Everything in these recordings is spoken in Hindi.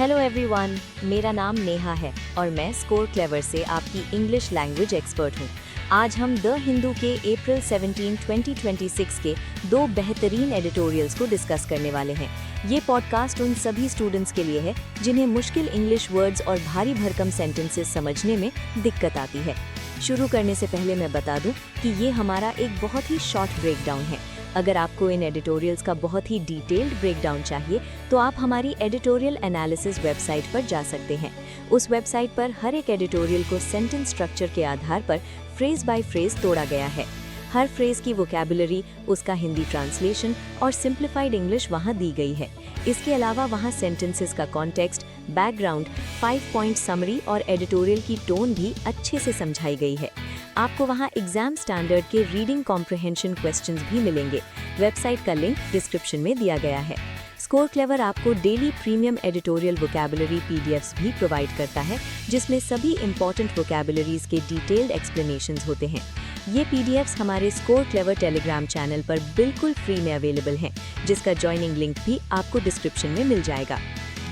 हेलो एवरीवन, मेरा नाम नेहा है और मैं स्कोर क्लेवर से आपकी इंग्लिश लैंग्वेज एक्सपर्ट हूँ। आज हम द हिंदू के अप्रैल 17, 2026 के 2 बेहतरीन एडिटोरियल्स को डिस्कस करने वाले हैं। ये पॉडकास्ट उन सभी स्टूडेंट्स के लिए है जिन्हें मुश्किल इंग्लिश वर्ड्स और भारी भरकम सेंटेंसेस समझने में दिक्कत आती है। शुरू करने से पहले मैं बता दूं कि ये हमारा एक बहुत ही शॉर्ट ब्रेकडाउन है। अगर आपको इन एडिटोरियल्स का बहुत ही डिटेल्ड ब्रेकडाउन चाहिए तो आप हमारी एडिटोरियल एनालिसिस वेबसाइट पर जा सकते हैं। उस वेबसाइट पर हर एक एडिटोरियल को सेंटेंस स्ट्रक्चर के आधार पर फ्रेज बाय फ्रेज तोड़ा गया है। हर फ्रेज की वोकैबुलरी, उसका हिंदी ट्रांसलेशन और सिंप्लीफाइड इंग्लिश वहाँ दी गई है। इसके अलावा वहाँ सेंटेंसेस का कॉन्टेक्स्ट, बैकग्राउंड, 5 पॉइंट समरी और एडिटोरियल की टोन भी अच्छे से समझाई गई है। आपको वहाँ एग्जाम स्टैंडर्ड के रीडिंग कॉम्प्रिहेंशन क्वेश्चंस भी मिलेंगे। वेबसाइट का लिंक डिस्क्रिप्शन में दिया गया है। स्कोर क्लेवर आपको daily premium editorial vocabulary PDFs भी प्रोवाइड करता है, जिसमें सभी इंपॉर्टेंट वोकैबुलरीज के डिटेल्ड एक्सप्लेनेशंस होते हैं। ये पीडीएफ्स हमारे स्कोर क्लेवर टेलीग्राम चैनल पर बिल्कुल फ्री में अवेलेबल हैं, जिसका ज्वाइनिंग लिंक भी आपको डिस्क्रिप्शन में मिल जाएगा।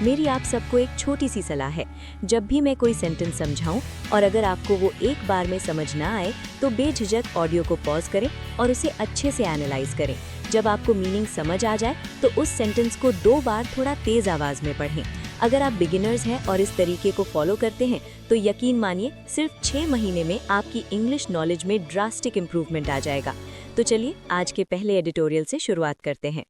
मेरी आप सबको एक छोटी सी सलाह है, जब भी मैं कोई सेंटेंस समझाऊं और अगर आपको वो एक बार में समझ ना आए तो बेझिझक ऑडियो को पॉज करें और उसे अच्छे से एनालाइज करें। जब आपको मीनिंग समझ आ जाए तो उस सेंटेंस को 2 बार थोड़ा तेज आवाज में पढ़ें। अगर आप बिगिनर्स हैं और इस तरीके को फॉलो करते हैं तो यकीन मानिए सिर्फ 6 महीने में आपकी इंग्लिश नॉलेज में ड्रास्टिक इम्प्रूवमेंट आ जाएगा। तो चलिए आज के पहले एडिटोरियल से शुरुआत करते हैं।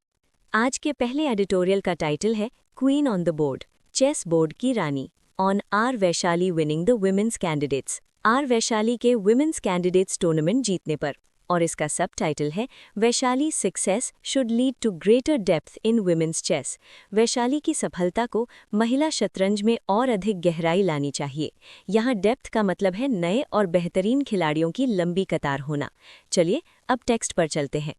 आज के पहले एडिटोरियल का टाइटल है queen on the board, chess board की रानी, on R Vaishali winning the women's candidates, R Vaishali के वुमेन्स कैंडिडेट्स टूर्नामेंट जीतने पर। और इसका सब टाइटल है Vaishali success should lead to greater depth in women's chess. Vaishali की सफलता को महिला शतरंज में और अधिक गहराई लानी चाहिए। यहाँ डेप्थ का मतलब है नए और बेहतरीन खिलाड़ियों की लंबी कतार होना। चलिए अब टेक्स्ट पर चलते हैं।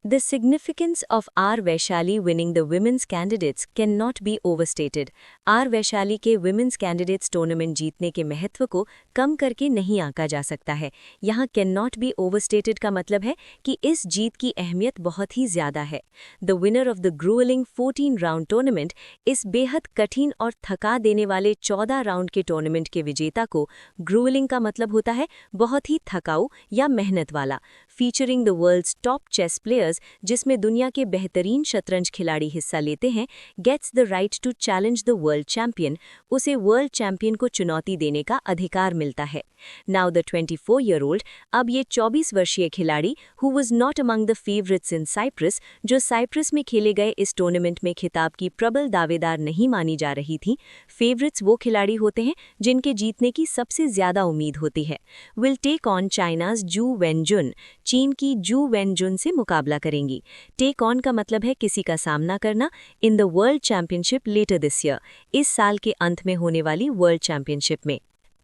The significance of R. Vaishali winning the women's candidates cannot be overstated. R. Vaishali के women's candidates tournament जीतने के महत्व को कम करके नहीं आंका जा सकता है। यहाँ cannot be overstated का मतलब है कि इस जीत की अहमियत बहुत ही ज़्यादा है। The winner of the grueling 14-round tournament, इस बेहद कठिन और थका देने वाले 14 राउंड के टूर्नामेंट के विजेता को, grueling का मतलब होता है बहुत ही थकाऊ या मेहनत वाला, featuring the world's top chess players, जिसमें दुनिया के बेहतरीन शतरंज खिलाड़ी हिस्सा लेते हैं, gets the right to challenge the world champion, उसे वर्ल्ड चैंपियन को चुनौती देने का अधिकार मिलता है। नाउ द 24-year-old, अब ये 24 वर्षीय खिलाड़ी who was not among the favourites in Cyprus, जो साइप्रस में खेले गए इस टूर्नामेंट में खिताब की प्रबल दावेदार नहीं मानी जा रही थी। फेवरेट्स वो खिलाड़ी होते हैं जिनके जीतने की सबसे ज्यादा उम्मीद होती है। विल टेक ऑन चाइनाज जू वेनजुन, चीन की जू वेनजुन से मुकाबला करेंगी। टेक ऑन का मतलब है किसी का सामना करना। In the world championship later this year, इस साल के अंत में होने वाली वर्ल्ड चैंपियनशिप में।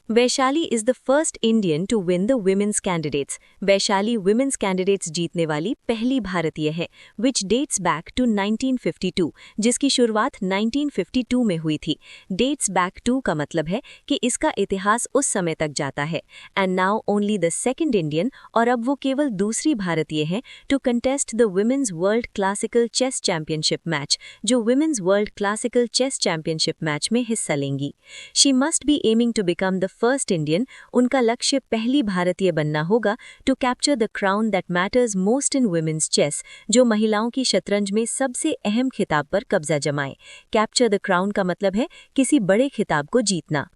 Vaishali is the first Indian to win the women's candidates, Vaishali women's candidates जीतने वाली पहली भारतीय है, विच डेट्स बैक टू 1952, जिसकी शुरुआत 1952 में हुई थी। डेट्स बैक टू का मतलब है कि इसका इतिहास उस समय तक जाता है। And now only the second Indian, और अब वो केवल दूसरी भारतीय हैं to contest the women's world classical chess championship match, जो women's world classical chess championship match में हिस्सा लेंगी। She must be aiming to become the first Indian, उनका लक्ष्य पहली भारतीय बनना होगा, to capture the crown that matters most in women's chess, जो महिलाओं की शतरंज में सबसे अहम खिताब पर कब्जा जमाए। कैप्चर द क्राउन का मतलब है किसी बड़े खिताब को जीतना।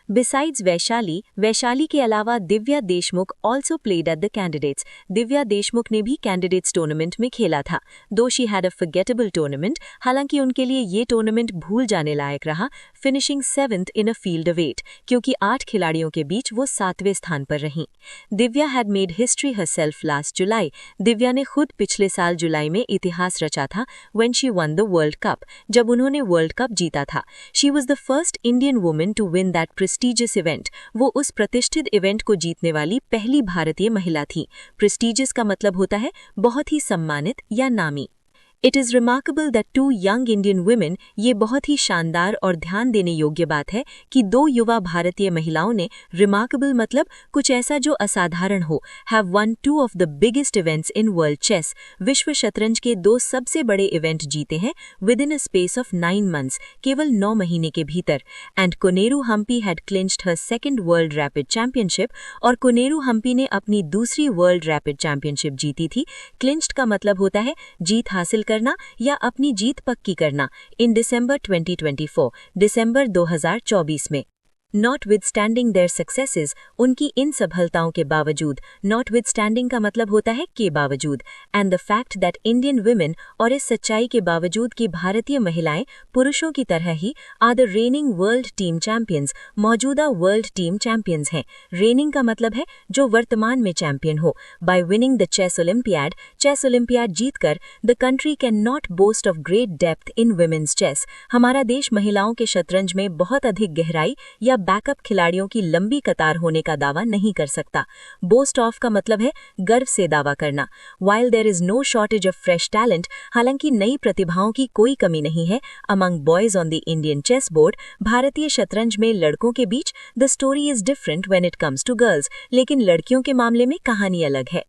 बिसाइड्स वैशाली, वैशाली के अलावा Divya Deshmukh also played at the candidates, Divya Deshmukh ने भी कैंडिडेट्स टूर्नामेंट में खेला था। दो she had a forgettable tournament, हालांकि उनके लिए ये टूर्नामेंट भूल जाने लायक रहा, finishing 7th in a field of 8, क्योंकि 8 खिलाड़ियों के बीच वो 7वें स्थान पर रहीं। Divya had made history herself last July, Divya ने खुद पिछले साल जुलाई में इतिहास रचा था when she won the world cup, जब उन्होंने वर्ल्ड कप जीता था। She was the first Indian women to win that prestigious event, वो उस प्रतिष्ठित इवेंट को जीतने वाली पहली भारतीय महिला थी। प्रेस्टीजियस का मतलब होता है बहुत ही सम्मानित या नामी। It is remarkable that 2 young Indian women, ये बहुत ही शानदार और ध्यान देने योग्य बात है कि 2 युवा भारतीय महिलाओं ने, रिमार्केबल मतलब कुछ ऐसा जो असाधारण हो, have won 2 of the biggest events in world chess, विश्व शतरंज के 2 सबसे बड़े इवेंट जीते हैं within a space of 9 months, केवल 9 महीने के भीतर। And Koneru Humpy had clinched her second world rapid championship, और कोनेरू हम्पी ने अपनी दूसरी वर्ल्ड रैपिड चैंपियनशिप जीती थी। क्लिंच्ड का मतलब होता है जीत हासिल करना या अपनी जीत पक्की करना, इन दिसंबर 2024, दिसंबर 2024 में। Notwithstanding their successes, उनकी इन सफलताओं के बावजूद, notwithstanding का मतलब होता है के बावजूद, and the fact that Indian women, और इस सच्चाई के बावजूद कि भारतीय महिलाएं पुरुषों की तरह ही are the reigning world team champions, मौजूदा वर्ल्ड टीम चैंपियंस हैं। रेनिंग का मतलब है जो वर्तमान में चैंपियन हो। By winning the chess Olympiad जीतकर, the country cannot boast of great depth in women's chess, हमारा देश महिलाओं के शतरंज में बहुत अधिक गहराई या बैकअप खिलाड़ियों की लंबी कतार होने का दावा नहीं कर सकता। बोस्ट ऑफ का मतलब है गर्व से दावा करना। While there is no shortage of fresh talent, हालांकि नई प्रतिभाओं की कोई कमी नहीं है among boys on the Indian chess board, भारतीय शतरंज में लड़कों के बीच the story is different when it comes to girls, लेकिन लड़कियों के मामले में कहानी अलग है।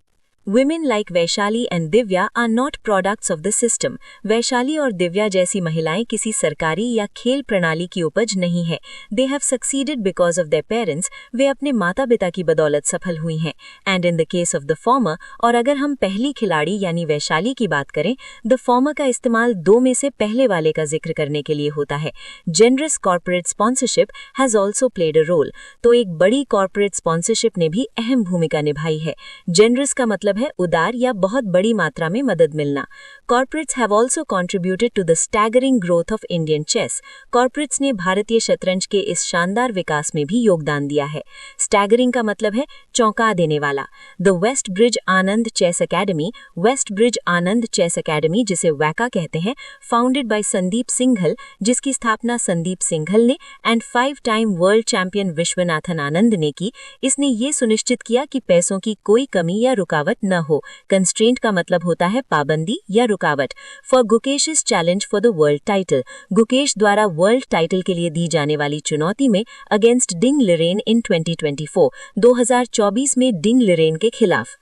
Women like Vaishali and Divya are not products of the system. Vaishali और दिव्या जैसी महिलाएं किसी सरकारी या खेल प्रणाली की उपज नहीं है। They have succeeded because of their parents. वे अपने माता पिता की बदौलत सफल हुई हैं। And in the case of the former, और अगर हम पहली खिलाड़ी यानी वैशाली की बात करें, the former का इस्तेमाल 2 में से पहले वाले का जिक्र करने के लिए होता है। Generous corporate sponsorship has also played a role. तो एक बड़ी corporate sponsorship ने भी अहम भूमिका निभाई है। Generous का मतलब है उदार या बहुत बड़ी मात्रा में मदद मिलना। Corporates have also contributed to the staggering growth of Indian chess. Corporates ने भारतीय शतरंज के इस शानदार विकास में भी योगदान दिया है। Staggering का मतलब है चौंका देने वाला। The West Bridge Anand Chess Academy, West Bridge Anand Chess Academy जिसे वैका कहते हैं, founded by संदीप सिंघल, जिसकी स्थापना संदीप सिंघल ने and 5-time world champion Viswanathan Anand ने की। इसने ये सुनिश्चित किया कि पैसों की कोई कमी या रुकावट न हो। कंस्ट्रेंट का मतलब होता है पाबंदी या रुकावट। For Gukesh's challenge for the world title, Gukesh द्वारा वर्ल्ड टाइटल के लिए दी जाने वाली चुनौती में अगेंस्ट डिंग लिरेन इन 2024 में डिंग लिरेन के खिलाफ।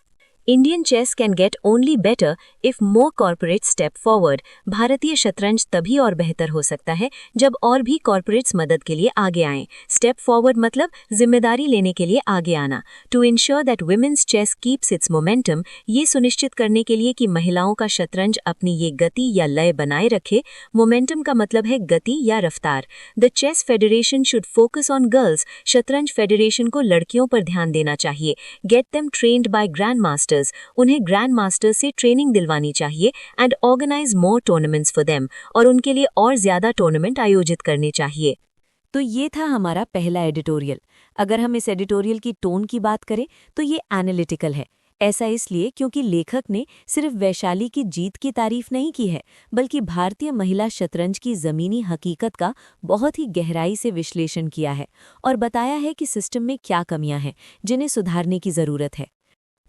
Indian chess can get only better if more corporates step forward. भारतीय शतरंज तभी और बेहतर हो सकता है जब और भी कॉर्पोरेट्स मदद के लिए आगे आएं। Step forward मतलब जिम्मेदारी लेने के लिए आगे आना। To ensure that women's chess keeps its momentum, ये सुनिश्चित करने के लिए कि महिलाओं का शतरंज अपनी ये गति या लय बनाए रखे। Momentum का मतलब है गति या रफ्तार। The Chess Federation should focus on girls. शतरंज फेडरेशन को लड़कियों पर ध्यान देना चाहिए। Get them trained by grandmasters. उन्हें ग्रैंड मास्टर्स से ट्रेनिंग दिलवानी चाहिए and organise more tournaments for them, और उनके लिए और ज्यादा टूर्नामेंट आयोजित करने चाहिए। तो ये था हमारा पहला एडिटोरियल। अगर हम इस एडिटोरियल की टोन की बात करें तो ये एनालिटिकल है। ऐसा इसलिए क्योंकि लेखक ने सिर्फ वैशाली की जीत की तारीफ नहीं की है, बल्कि भारतीय महिला शतरंज की ज़मीनी हकीकत का बहुत ही गहराई से विश्लेषण किया है और बताया है कि सिस्टम में क्या कमियां हैं जिन्हें सुधारने की ज़रूरत है।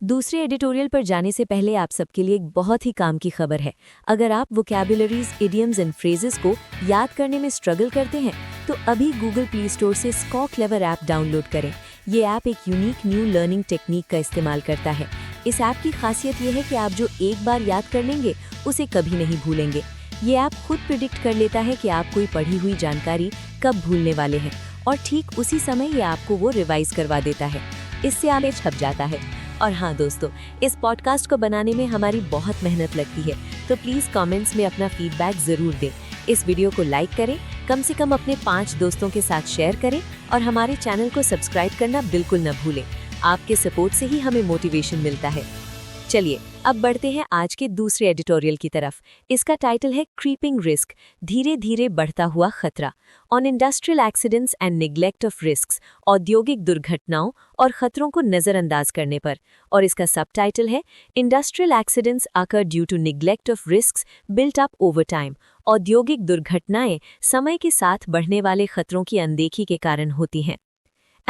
दूसरे एडिटोरियल पर जाने से पहले आप सबके लिए एक बहुत ही काम की खबर है। अगर आप वोकैबुलरीज, इडियम्स एंड फ्रेजेस को याद करने में स्ट्रगल करते हैं तो अभी गूगल प्ले स्टोर से स्कॉ क्लेवर ऐप डाउनलोड करें। ये ऐप एक यूनिक न्यू लर्निंग टेक्निक का इस्तेमाल करता है। इस ऐप की खासियत ये है कि आप जो एक बार याद कर लेंगे उसे कभी नहीं भूलेंगे। ये ऐप खुद प्रिडिक्ट कर लेता है कि आप कोई पढ़ी हुई जानकारी कब भूलने वाले हैं और ठीक उसी समय ये आपको वो रिवाइज करवा देता है। इससे आगे छप जाता है। और हाँ दोस्तों, इस पॉडकास्ट को बनाने में हमारी बहुत मेहनत लगती है, तो प्लीज़ कमेंट्स में अपना फीडबैक ज़रूर दें। इस वीडियो को लाइक करें, कम से कम अपने 5 दोस्तों के साथ शेयर करें और हमारे चैनल को सब्सक्राइब करना बिल्कुल न भूलें। आपके सपोर्ट से ही हमें मोटिवेशन मिलता है। चलिए अब बढ़ते हैं आज के दूसरे एडिटोरियल की तरफ। इसका टाइटल है क्रीपिंग रिस्क, धीरे धीरे बढ़ता हुआ खतरा, on industrial accidents and neglect of risks, औद्योगिक दुर्घटनाओं और खतरों को नज़रअंदाज करने पर। और इसका सबटाइटल है industrial accidents occur due to neglect of risks built up over time, औद्योगिक दुर्घटनाएं समय के साथ बढ़ने वाले खतरों की अनदेखी के कारण होती हैं।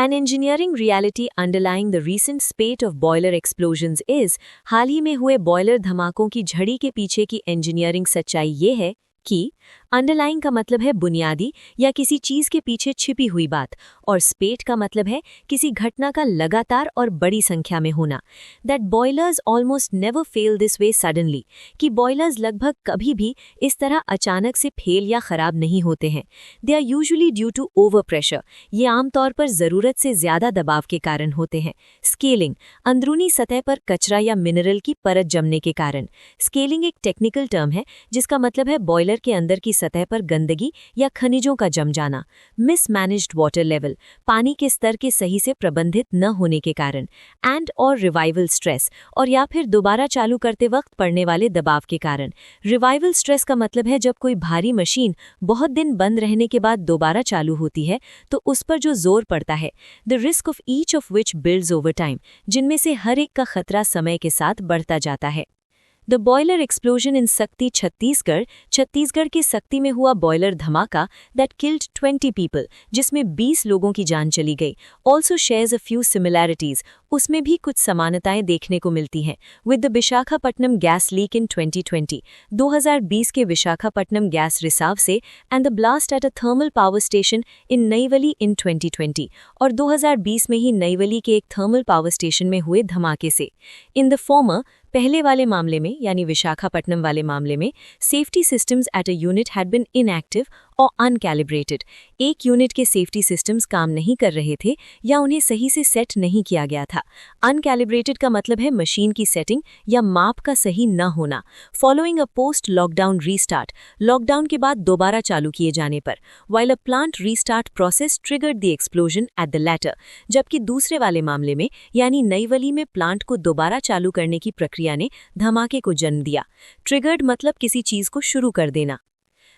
An engineering reality underlying the recent spate of boiler explosions is हाल ही में हुए बॉयलर धमाकों की झड़ी के पीछे की इंजीनियरिंग सच्चाई ये है कि अंडरलाइंग का मतलब है बुनियादी या किसी चीज के पीछे छिपी हुई बात, और स्पेट का मतलब है किसी घटना का लगातार और बड़ी संख्या में होना। That boilers almost never fail this way suddenly, कि बॉयलर्स लगभग कभी भी इस तरह अचानक से फेल या खराब नहीं होते हैं। They are usually due to over pressure, ये आमतौर पर जरूरत से ज्यादा दबाव के कारण होते हैं। स्केलिंग, अंदरूनी सतह पर कचरा या मिनरल की परत जमने के कारण। स्केलिंग एक टेक्निकल टर्म है जिसका मतलब है बॉयलर के अंदर की सतह पर गंदगी या खनिजों का जम जाना। मिसमैनेज्ड वाटर लेवल, पानी के स्तर के सही से प्रबंधित न होने के कारण। एंड और रिवाइवल स्ट्रेस, और या फिर दोबारा चालू करते वक्त पड़ने वाले दबाव के कारण। रिवाइवल स्ट्रेस का मतलब है जब कोई भारी मशीन बहुत दिन बंद रहने के बाद दोबारा चालू होती है तो उस पर जो जोर पड़ता है। The risk of each of which builds over time, जिनमें से हर एक का खतरा समय के साथ बढ़ता जाता है। द बॉयलर एक्सप्लोजन इन सक्ती छत्तीसगढ़ के सक्ती में हुआ बॉयलर धमाका दैट किल्ड 20 पीपल, जिसमें 20 लोगों की जान चली गई, also shares a few similarities, उसमें भी कुछ समानताएं देखने को मिलती हैं with the Visakhapatnam gas leak in 2020 के विशाखापट्टनम गैस रिसाव से, and the blast at a thermal power station in Neyveli in 2020, और 2020 में ही नईवली के एक थर्मल पावर स्टेशन में हुए धमाके से। इन द फॉर्मर, पहले वाले मामले में यानी विशाखापट्टनम वाले मामले में, safety systems at a unit had been inactive और अनकैलिब्रेटेड। एक यूनिट के सेफ्टी सिस्टम्स काम नहीं कर रहे थे या उन्हें सही से सेट नहीं किया गया था। अनकैलिब्रेटेड का मतलब है मशीन की सेटिंग या माप का सही न होना। Following a post lockdown restart, lockdown के बाद दोबारा चालू किए जाने पर। While a plant restart process triggered the explosion at the latter, जबकि दूसरे वाले मामले में यानी नईवली में प्लांट को दोबारा चालू करने की प्रक्रिया ने धमाके को जन्म दिया। ट्रिगर्ड मतलब किसी चीज को शुरू कर देना।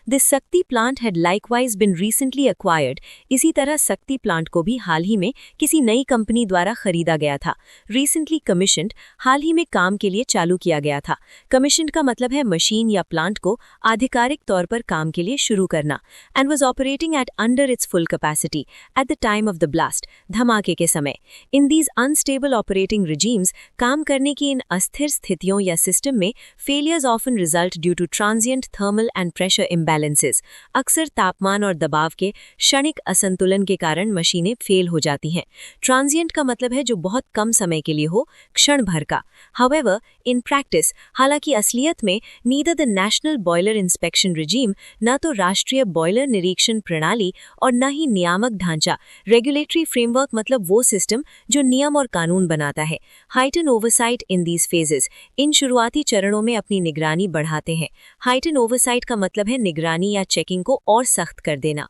This Sakti plant had likewise bin recently acquired, इसी तरह सक्ती प्लांट को भी हाल ही में किसी नई कंपनी द्वारा खरीदा गया था। रिसेंटली कमीशन्ड, हाल ही में काम के लिए चालू किया गया था। कमीशन्ड का मतलब है मशीन या प्लांट को आधिकारिक तौर पर काम के लिए शुरू करना। And was operating at under its full capacity at the time of the blast, धमाके के समय। In these unstable operating regimes, काम करने की इन अस्थिर स्थितियों या सिस्टम में failures often result due to transient thermal and pressure balances, अक्सर तापमान और दबाव के क्षणिक असंतुलन के कारण मशीनें फेल हो जाती हैं। ट्रांजिएंट का मतलब है जो बहुत कम समय के लिए हो, क्षण भर का। हाउएवर, इन प्रैक्टिस, हालांकि असलियत में neither the national boiler inspection regime, न तो राष्ट्रीय बॉयलर निरीक्षण प्रणाली और न ही नियामक ढांचा, रेगुलेटरी फ्रेमवर्क मतलब वो सिस्टम जो नियम और कानून बनाता है, heighten oversight in these phases, इन शुरुआती चरणों में अपनी निगरानी बढ़ाते हैं। हाइटन ओवरसाइट का मतलब है निगरानी या चेकिंग को और सख्त कर देना।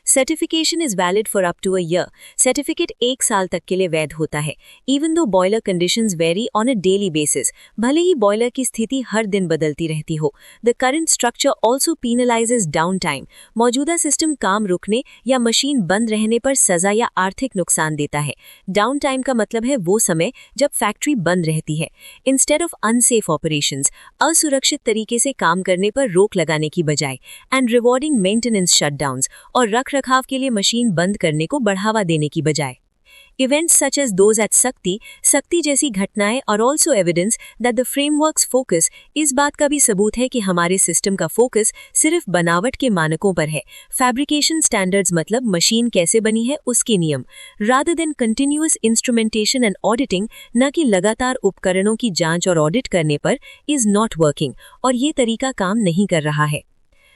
Certification is valid for up to a year, certificate 1 साल तक के लिए वैध होता है। Even though boiler conditions very on a daily basis, भले ही बॉयलर की स्थिति हर दिन बदलती रहती हो। The current structure also penalises downtime, मौजूदा सिस्टम काम रुकने या मशीन बंद रहने पर सजा या आर्थिक नुकसान देता है। डाउन टाइम का मतलब है वो समय जब फैक्ट्री बंद रहती है। इंस्टेड ऑफ अनसेफ ऑपरेशंस, असुरक्षित तरीके से काम करने पर रोक लगाने की बजाय, एंड रिवॉर्डिंग मेंटेनेंस शटडाउन्स, और रखरखाव के लिए मशीन बंद करने को बढ़ावा देने की बजाय। Events such as those at सक्ती जैसी घटनाएं और also evidence that the framework's focus, इस बात का भी सबूत है कि हमारे सिस्टम का फोकस सिर्फ बनावट के मानकों पर है, फैब्रिकेशन स्टैंडर्ड्स मतलब मशीन कैसे बनी है उसके नियम, rather than continuous instrumentation and auditing, न कि लगातार उपकरणों की जांच और ऑडिट करने पर, is not working, और ये तरीका काम नहीं कर रहा है।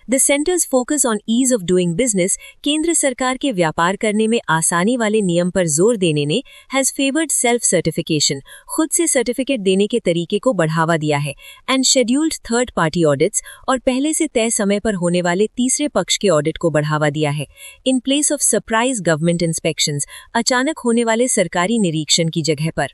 The centre's focus on ease of doing business, केंद्र सरकार के व्यापार करने में आसानी वाले नियम पर जोर देने ने हैज फेवर्ड सेल्फ सर्टिफिकेशन, खुद से सर्टिफिकेट देने के तरीके को बढ़ावा दिया है, and scheduled third party audits, और पहले से तय समय पर होने वाले तीसरे पक्ष के ऑडिट को बढ़ावा दिया है, in place of surprise government inspections, अचानक होने वाले सरकारी निरीक्षण की जगह पर।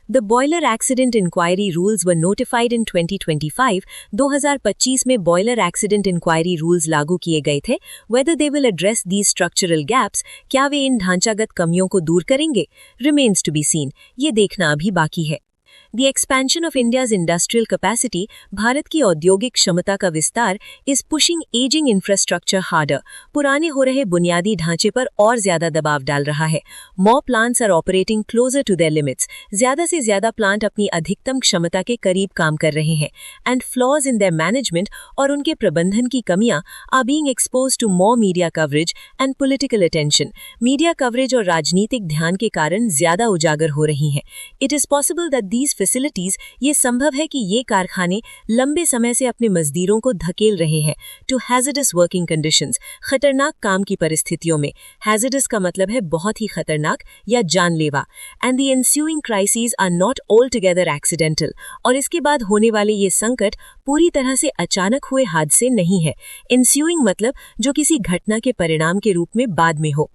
The boiler accident inquiry rules were notified in 2025. 2025 में boiler accident inquiry rules लागू किए गए थे। Whether they will address these structural gaps, क्या वे इन ढांचागत कमियों को दूर करेंगे? Remains to be seen. ये देखना अभी बाकी है। The expansion of India's industrial capacity, Bharat की औद्योगिक क्षमता का विस्तार, is pushing ageing infrastructure harder, पुराने हो रहे बुनियादी ढांचे पर और ज्यादा दबाव डाल रहा है। More plants are operating closer to their limits, ज्यादा से ज्यादा प्लांट अपनी अधिकतम क्षमता के करीब काम कर रहे हैं। And flaws in their management, और उनके प्रबंधन की कमियां are being exposed to more media coverage and political attention, media coverage और राजनीतिक ध्यान के कारण ज्यादा उजागर हो रही हैं। It is possible that these facilities, ये संभव है कि ये कारखाने लंबे समय से अपने मजदूरों को धकेल रहे हैं टू हैजर्डस वर्किंग कंडीशंस, खतरनाक काम की परिस्थितियों में। हैजर्डस का मतलब है बहुत ही खतरनाक या जानलेवा। And the ensuing crisis are not altogether accidental, और इसके बाद होने वाले ये संकट पूरी तरह से अचानक हुए हादसे नहीं है। एंस्यूइंग मतलब जो किसी घटना के परिणाम के रूप में बाद में हो।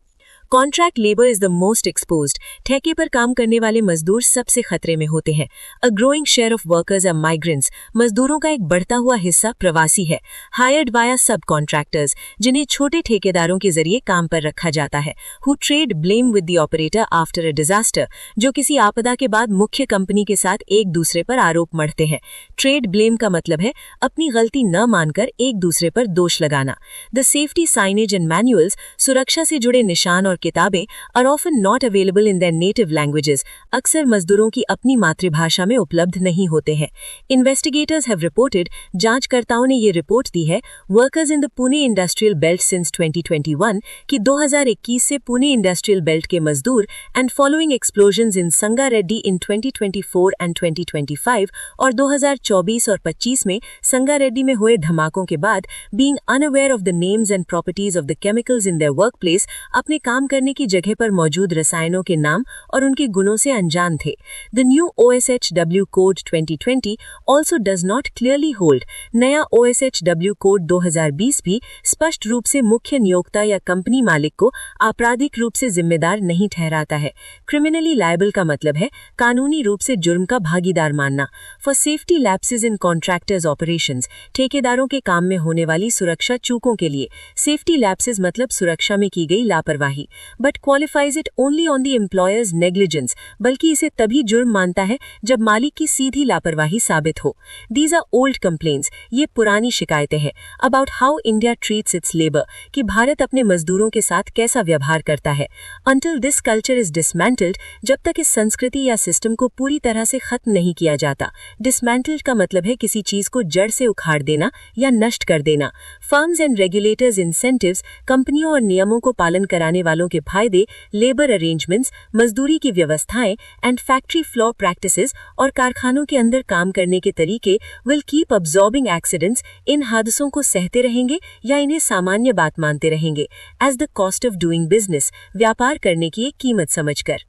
Contract labour is the most exposed, ठेके पर काम करने वाले मजदूर सबसे खतरे में होते हैं। A growing share of workers are migrants, मजदूरों का एक बढ़ता हुआ हिस्सा प्रवासी है। हायर्ड वाया सब कॉन्ट्रैक्टर्स, जिन्हें छोटे ठेकेदारों के जरिए काम पर रखा जाता है। Who trade blame with the operator after a disaster, जो किसी आपदा के बाद मुख्य कंपनी के साथ एक दूसरे पर आरोप मढ़ते हैं। ट्रेड ब्लेम का मतलब है अपनी गलती न मानकर एक दूसरे पर दोष लगाना। The safety signage and manuals, सुरक्षा से जुड़े निशान और किताबें are often not available in their native languages, अक्सर मजदूरों की अपनी मातृभाषा में उपलब्ध नहीं होते हैं। इन्वेस्टिगेटर्स हैव रिपोर्टेड, जांचकर्ताओं ने ये रिपोर्ट दी है, workers in the Pune industrial belt since 2021 कि 2021 से पुणे इंडस्ट्रियल बेल्ट के मजदूर and following explosions in Sangareddy in 2024 and 2025 और 2024 और 25 में संगारेड्डी में हुए धमाकों के बाद being unaware of the names and properties of the chemicals in their workplace, अपने काम करने की जगह पर मौजूद रसायनों के नाम और उनके गुणों से अनजान थे। The new OSHW code 2020 also does not clearly hold, नया OSHW कोड 2020 भी स्पष्ट रूप से मुख्य नियोक्ता या कंपनी मालिक को आपराधिक रूप से जिम्मेदार नहीं ठहराता है। क्रिमिनली लायबल का मतलब है कानूनी रूप से जुर्म का भागीदार मानना। For safety lapses in contractors operations, ठेकेदारों के काम में होने वाली सुरक्षा चूकों के लिए। सेफ्टी लैप्सेज मतलब सुरक्षा में की गई लापरवाही, but qualifies it only on the employers negligence, बल्कि इसे तभी जुर्म मानता है जब मालिक की सीधी लापरवाही साबित हो। दीज आर ओल्ड कंप्लेंट्स, ये पुरानी शिकायतें हैं about how India treats it's labour, कि भारत अपने मजदूरों के साथ कैसा व्यवहार करता है। Until this culture is dismantled, जब तक इस संस्कृति या सिस्टम को पूरी तरह से खत्म नहीं किया जाता। डिसमेंटल्ड का मतलब है किसी चीज को जड़ से उखाड़ देना या नष्ट कर देना। फर्म्स एंड रेगुलेटर्स इंसेंटिव्स, कंपनियों और नियमों को पालन कराने वालों के फायदे, लेबर अरेंजमेंट्स, मजदूरी की व्यवस्थाएं एंड फैक्ट्री फ्लोर प्रैक्टिसेस और कारखानों के अंदर काम करने के तरीके विल कीप अब्सॉर्बिंग एक्सीडेंट्स, इन हादसों को सहते रहेंगे या इन्हें सामान्य बात मानते रहेंगे as the cost of doing business, व्यापार करने की एक कीमत समझकर।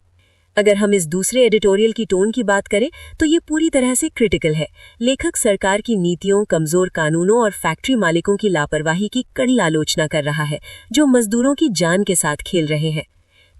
अगर हम इस दूसरे एडिटोरियल की टोन की बात करें तो ये पूरी तरह से क्रिटिकल है। लेखक सरकार की नीतियों, कमजोर कानूनों और फैक्ट्री मालिकों की लापरवाही की कड़ी आलोचना कर रहा है, जो मजदूरों की जान के साथ खेल रहे हैं।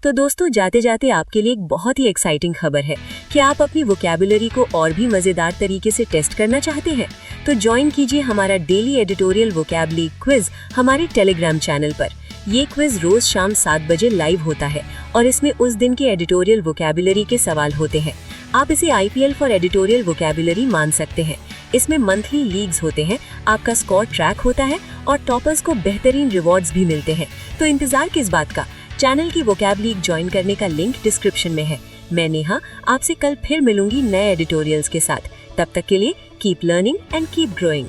तो दोस्तों, जाते जाते आपके लिए एक बहुत ही एक्साइटिंग खबर है कि आप अपनी वोकैबुलरी को और भी मजेदार तरीके से टेस्ट करना चाहते हैं, तो ज्वाइन कीजिए हमारा डेली एडिटोरियल वोकैबुलरी क्विज हमारे टेलीग्राम चैनल पर। ये क्विज रोज शाम 7 बजे लाइव होता है और इसमें उस दिन के एडिटोरियल वोकैबुलरी के सवाल होते हैं। आप इसे IPL फॉर एडिटोरियल वोकैबुलरी मान सकते हैं। इसमें मंथली लीग्स होते हैं, आपका स्कोर ट्रैक होता है और टॉपर्स को बेहतरीन रिवॉर्ड्स भी मिलते हैं। तो इंतजार किस बात का, चैनल की वोकैब लीग ज्वाइन करने का लिंक डिस्क्रिप्शन में है। मैं नेहा आपसे कल फिर मिलूंगी नए एडिटोरियल्स के साथ। तब तक के लिए keep learning and keep growing.